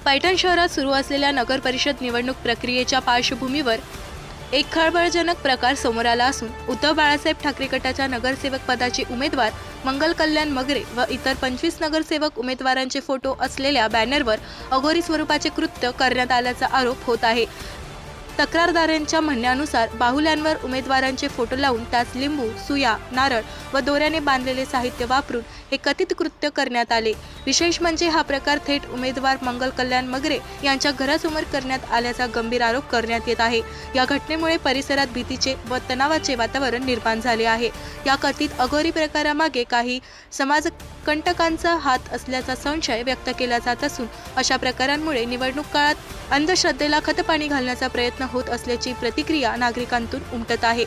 पैठण शहरात सुरू असलेल्या नगर परिषद निवडणूक प्रक्रियेच्या पार्श्वभूमीवर एक खळबळजनक प्रकार समोर आला असून उद्धव बाळासाहेब ठाकरे गटाच्या नगरसेवक पदाचे उमेदवार मंगल कल्याण मगरे व इतर 25 नगरसेवक उमेदवारांचे फोटो असलेल्या बॅनरवर अघोरी स्वरूपाचे कृत्य करण्यात आल्याचा आरोप होत आहे। तक्रारदारांच्या म्हणण्यानुसार बाहुल्यांवर उमेदवारांचे फोटो लावून त्यास लिंबू, सुया, नारळ व दोऱ्याने बांधलेले साहित्य वापरून हे कथित कृत्य करण्यात आले। विशेष म्हणजे हा प्रकार थेट उमेदवार मंगल कल्याण मगरे यांच्या घरासमोर करण्यात आल्याचा गंभीर आरोप करण्यात येत आहे। या घटनेमुळे परिसरात भीतीचे व तणावाचे वातावरण निर्माण झाले आहे। या कथित अघोरी प्रकारामागे काही समाजकंटकांचा हात असल्याचा संशय व्यक्त केला जात असून अशा प्रकारांमुळे निवडणूक काळात अंधश्रद्धेला खतपाणी घालण्याचा प्रयत्न होत असल्याची प्रतिक्रिया नागरिकांतून उमटत आहे।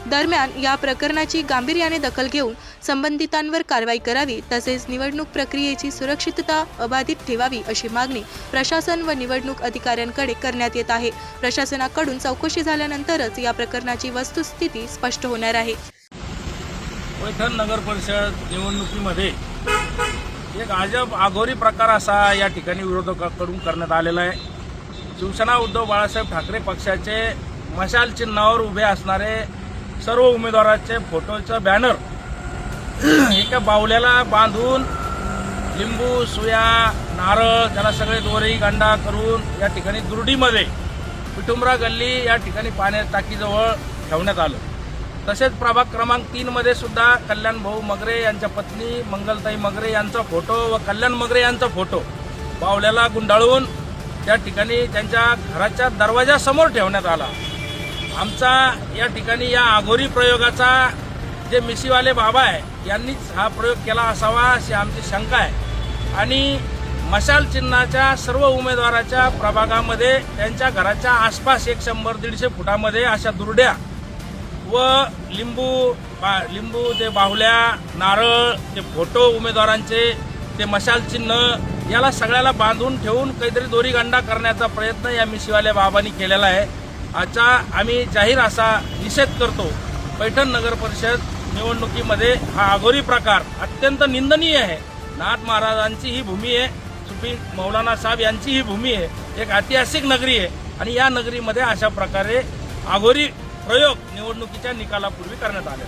दरम्यान या प्रकरणाची गांभीर्याने दखल घेऊन संबंधितांवर कारवाई करावी तसेच निवडणूक प्रक्रियेची सुरक्षितता अबाधित ठेवावी अशी मागणी प्रशासन व निवडणूक अधिकाऱ्यांकडे करण्यात येत आहे। प्रशासनाकडून चौकशी झाल्यानंतरच या प्रकरणाची वस्तुस्थिती स्पष्ट होणार आहे। पैठण नगर परिषद निवडणुकीमध्ये एक अजब आघोरी प्रकार असा या ठिकाणी विरोधकांकडून करण्यात आलेला आहे। शिवसेना उद्धव बाळासाहेब ठाकरे पक्षाचे मशाल चिन्हावर उभे असणारे सर्व उमेदवारांचे फोटोचं बॅनर एका बाहुल्याला बांधून लिंबू, सुया, नारळ त्याला सगळे दोरी गांडा करून या ठिकाणी दुर्डीमध्ये पिठुंबरा गल्ली या ठिकाणी पाण्याच्या टाकीजवळ ठेवण्यात आलं। तसेच प्रभाग क्रमांक 3 मध्ये सुद्धा कल्याण भाऊ मगरे यांच्या पत्नी मंगलताई मगरे यांचा फोटो व कल्याण मगरे यांचा फोटो बाहुल्याला गुंडाळून त्या ठिकाणी त्यांच्या घराच्या दरवाजासमोर ठेवण्यात आला। आमचा या ठिकाणी या आघोरी प्रयोगाचा जे मिशीवाले बाबा आहे यांनीच हा प्रयोग केला असावा अशी आमची शंका आहे आणि मशाल चिन्हाच्या सर्व उमेदवाराच्या प्रभागामध्ये त्यांच्या घराच्या आसपास 100-150 फुटामध्ये अशा दुर्ड्या व लिंबू ते बाहुल्या, नारळ, ते फोटो उमेदवारांचे, ते मशाल चिन्ह याला सगळ्याला बांधून ठेवून काहीतरी दोरीगांडा करण्याचा प्रयत्न या मिशीवाल्या बाबांनी केलेला आहे। आजचा आम्ही जाहीर असा निषेध करतो। पैठण नगर परिषद निवडणुकीमध्ये हा आघोरी प्रकार अत्यंत निंदनीय आहे। नाथ महाराजांची ही भूमी आहे, सुफी मौलाना साहेब यांची ही भूमी आहे, एक ऐतिहासिक नगरी आहे आणि या नगरीमध्ये अशा प्रकारे आघोरी प्रयोग निवडणुकीच्या निकालापूर्वी करण्यात आले।